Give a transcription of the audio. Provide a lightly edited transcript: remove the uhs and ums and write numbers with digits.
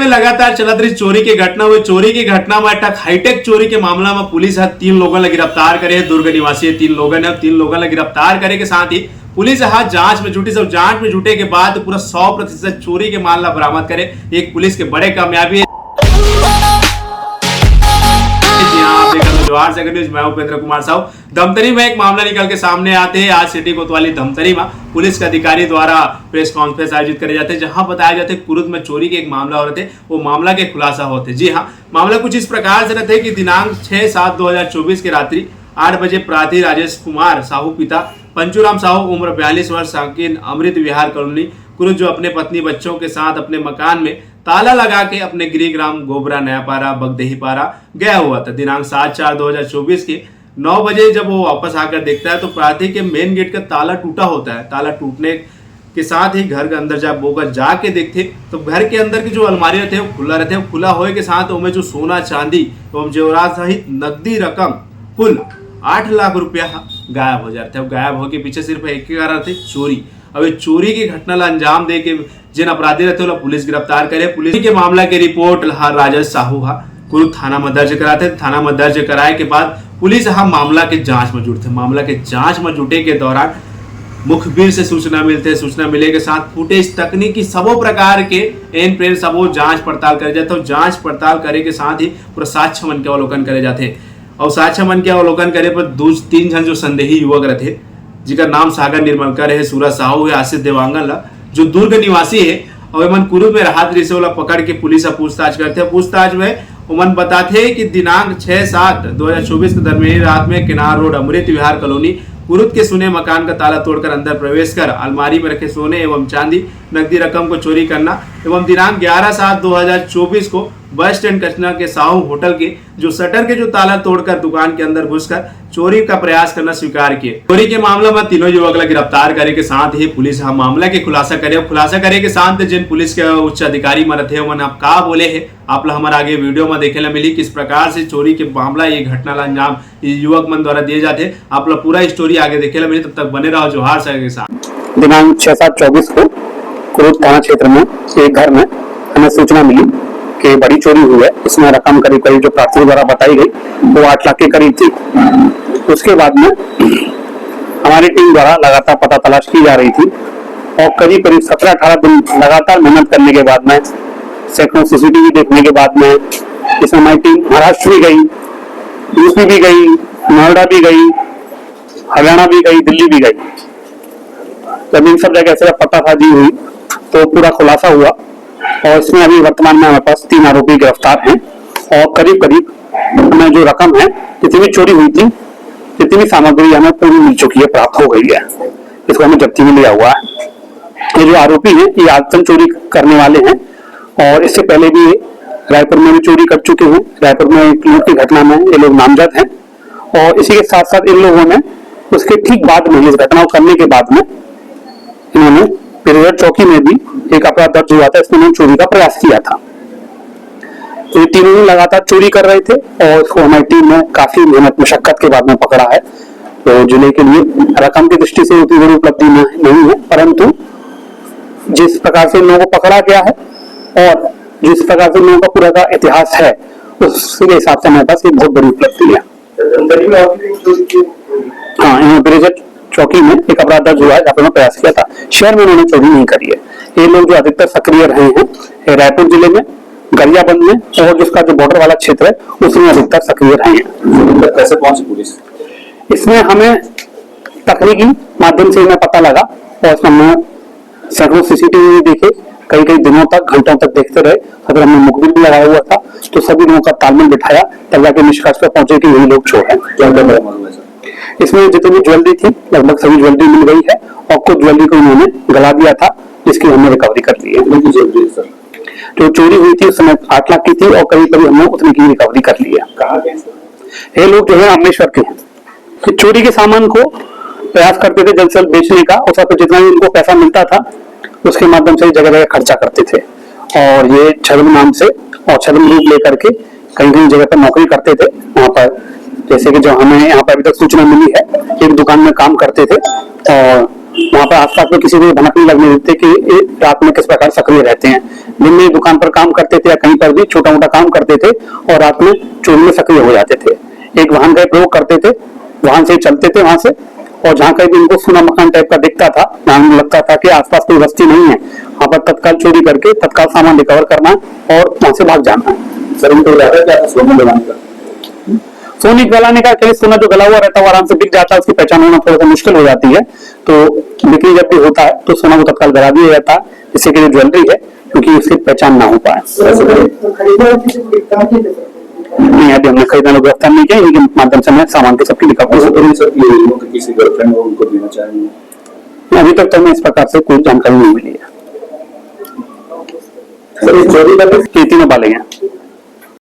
लगातार चलत रही चोरी की घटना हुई। चोरी की घटना में हाईटेक चोरी के मामला में पुलिस 3 लोगों ने गिरफ्तार करे। दुर्ग निवासी 3 लोगों ने गिरफ्तार करे के साथ ही पुलिस जांच में जुटी। सब जांच में जुटे के बाद पूरा 100% चोरी के मामला बरामद करे। एक पुलिस के बड़े कामयाबी है। जोहार सेकंड न्यूज, मैं उपेंद्र कुमार साहू। धमतरी में एक मामला निकल के सामने आते हैं। आज सिटी कोतवाली धमतरी में पुलिस के अधिकारी द्वारा प्रेस कॉन्फ्रेंस आयोजित करे जाते हैं, जहां बताया जाता है कुरुद में चोरी के एक मामला हो रहे थे, वो मामला के खुलासा होते। जी हाँ, मामला कुछ इस प्रकार से रहते कि दिनांक 6/7/2024 की रात्रि 8 बजे प्रार्थी राजेश कुमार साहू पिता पंचूराम साहू उम्र 42 वर्ष साकिन अमृत विहार कॉलोनी कुरुद जो अपने पत्नी बच्चों के साथ अपने मकान में ताला लगा के अपने गृह ग्राम गोबरा नयापारा बगदेही पारा गया हुआ था। दिनांक 7/4/2024 के 9 बजे जब वो वापस आकर देखता है तो प्रार्थी के मेन गेट का ताला टूटा होता है। ताला टूटने के साथ ही घर के अंदर जब वो जाके देखते तो घर के अंदर की जो अलमारी रहते हैं वो खुला रहते हैं। खुला होए के साथ उनमें जो सोना चांदी एवं जेवरात सहित नकदी रकम कुल 8 लाख रुपया गायब हो जाते हैं। गायब होके पीछे सिर्फ एक ही कारण थे, चोरी। अब चोरी की घटना ला अंजाम दे के जिन अपराधी रहते हैं पुलिस गिरफ्तार करे। पुलिस के मामला की रिपोर्ट राजेश साहू कुरुद थाना में दर्ज कराते। थाना में दर्ज कराए के बाद पुलिस मामला के जांच में जुटते। मामला के जांच में जुटे के दौरान मुखबिर से सूचना मिलते। सूचना मिले के साथ फुटेज तकनीकी सबो प्रकार के एन प्रेन सबो जांच पड़ताल करे जाते हैं। जांच पड़ताल करे के साथ ही पूरा साक्ष्य मन के अवलोकन करे जाते। और साक्ष्य मन के अवलोकन करे पर 2-3 जन जो संदेही युवक रहते, जिनका नाम सागर निर्मलकर है, सूरज साहू है, आशीष देवांगन जो दुर्ग निवासी है, और मन कुरुद में राहत रिसे वाला पकड़ के पुलिस पूछताछ करते हैं। पूछताछ में उमन बताते हैं कि दिनांक 6/7/2024 के दरमियानी रात में किनार रोड अमृत विहार कॉलोनी कुरुद के सुने मकान का ताला तोड़कर अंदर प्रवेश कर अलमारी में रखे सोने एवं चांदी नकदी रकम को चोरी करना एवं दिनांक 11/7/2024 को बस स्टैंड कचना के साहू होटल के जो शटर के जो ताला तोड़कर दुकान के अंदर घुसकर चोरी का प्रयास करना स्वीकार किए। चोरी के मामला में तीनों युवक गिरफ्तार करे के साथ ही पुलिस मामला के खुलासा करे के साथ जिन पुलिस के उच्च अधिकारी मरते हैं उन्हें आप का बोले है आप लोग हमारे आगे वीडियो में देखे ला मिली किस प्रकार से चोरी के मामला ये घटना ला अंजाम युवक मन द्वारा दिए जाते। आप लोग पूरा स्टोरी आगे देखे ला मिली, तब तक बने रहो जोहार सागर के साथ। दिनांक 6/7/24 को कुरुद थाना क्षेत्र में एक घर में हमें सूचना मिली कि बड़ी चोरी हुई है। इसमें रकम करीब करीब जो प्रार्थी द्वारा बताई गई वो 8 लाख के करीब थी। उसके बाद में हमारी टीम द्वारा लगातार पता तलाश की जा रही थी और करीब करीब 17-18 दिन लगातार मेहनत करने के बाद में सैकड़ों सीसीटीवी देखने के बाद में इसमें हमारी टीम महाराष्ट्र भी गई, यूपी भी गई, नोएडा भी गई, हरियाणा भी गई, दिल्ली भी गई। जब इन सब जगह से पतासाजी हुई तो पूरा खुलासा हुआ और इसमें अभी वर्तमान में हमारे पास 3 आरोपी गिरफ्तार हैं और करीब करीब हमें जो रकम है जितनी भी चोरी हुई थी जितनी सामग्री हमें पूरी मिल चुकी है, प्राप्त हो गई है। इसको हमें जब्ती में लिया हुआ है। ये जो आरोपी हैं ये आदतन चोरी करने वाले हैं और इससे पहले भी रायपुर में भी चोरी कर चुके हैं। रायपुर में एक लूट की घटना में ये लोग नामजद हैं और इसी के साथ साथ इन लोगों ने उसके ठीक बाद में इस घटना को करने के बाद में इन्होंने पिरियड चौकी में भी एक अपराध दर्ज हुआ था, इसमें चोरी का प्रयास किया था। तो ये तीनों लगातार चोरी कर रहे थे और इसको हमारी टीम ने काफी मेहनत मशक्कत के बाद में पकड़ा है। तो जिले के लिए रकम की दृष्टि से उतनी बड़ी उपलब्धि नहीं है, परंतु जिस प्रकार से इन लोगों को पकड़ा गया है और जिस प्रकार से इन लोगों का पूरा का इतिहास है उसके हिसाब से हमारे पास ये बहुत बड़ी उपलब्धि है। हाँ, इन्होंने ब्रिजेट चौकी में एक अपराध दर्ज हुआ है जहाँ पर प्रयास किया था। शहर में उन्होंने चोरी नहीं करी है। ये लोग जो अधिकतर सक्रिय रहे हैं रायपुर जिले में, गरियाबंद में और जिसका जो बॉर्डर वाला क्षेत्र है उसमें अधिकतर सक्रिय रहे हैं। कैसे पहुंची पुलिस? इसमें हमें तकनीकी माध्यम से हमें पता लगा और इसमें हमने सैकड़ों सीसीटीवी देखे, कई कई दिनों तक घंटों तक देखते रहे। अगर हमने मुखबिर भी लगाया हुआ था तो सभी लोगों का तालमेल बिठाया तब जाके निष्कर्ष पर पहुंचे कि यही लोग चोर हैं। इसमें जितनी ज्वेलरी थी लगभग सभी ज्वेलरी मिल गई है और कुछ ज्वेलरी को उन्होंने गला दिया था जिसकी हमने रिकवरी कर ली है। जो चोरी हुई थी उस समय 8 लाख की थी और करीब करीब हमने उतनी की रिकवरी कर ली है। ये लोग जो है अमलेश्वर के हैं। चोरी के सामान को प्रयास करते थे जल्द से जल्द बेचने का और साथ जितना भी उनको पैसा मिलता था उसके माध्यम से जगह जगह खर्चा करते थे और ये छद्म नाम से और छद्म रूप लेकर के कहीं कहीं जगह पर नौकरी करते थे। वहां पर जैसे कि जो हमें यहाँ पर अभी तक सूचना मिली है एक दुकान में काम करते थे और वहां पर आसपास में किसी को भनक नहीं लगने देते कि ये रात में किस प्रकार सक्रिय रहते हैं। दिन में दुकान पर काम करते थे या कहीं पर भी छोटा मोटा काम करते थे और रात में चोरी में सक्रिय हो जाते थे। एक वाहन का प्रयोग करते थे, वाहन से चलते थे वहां से, और जहां कहीं भी उनको सुना मकान टाइप का दिखता था, जहां लगता था कि आसपास कोई बस्ती नहीं है, वहां पर तत्काल चोरी करके तत्काल सामान रिकवर करना और वहां से भाग जाना। सर इनको ज्यादा क्या सोना लगाने का, सोने गलाने का केस, सोना जो गला हुआ रहता है वो आराम से बिक जाता है, उसकी पहचान होना थोड़ा सा मुश्किल हो जाती है। तो बिक्री जब भी होता है तो सोना को तत्काल गला दिया जाता है, जिससे कि जो ज्वेलरी है क्योंकि उसकी पहचान ना हो पाए। नहीं, अभी हमने खरीदने लोग गिरफ्तार नहीं किया, इनके माध्यम से मैं सामान के सबकी रिकवरी किसी गर्लफ्रेंड हो उनको देना चाहेंगे। अभी तक तो हमें इस प्रकार से कोई जानकारी नहीं मिली है। सर इस चोरी का तीनों बाले हैं।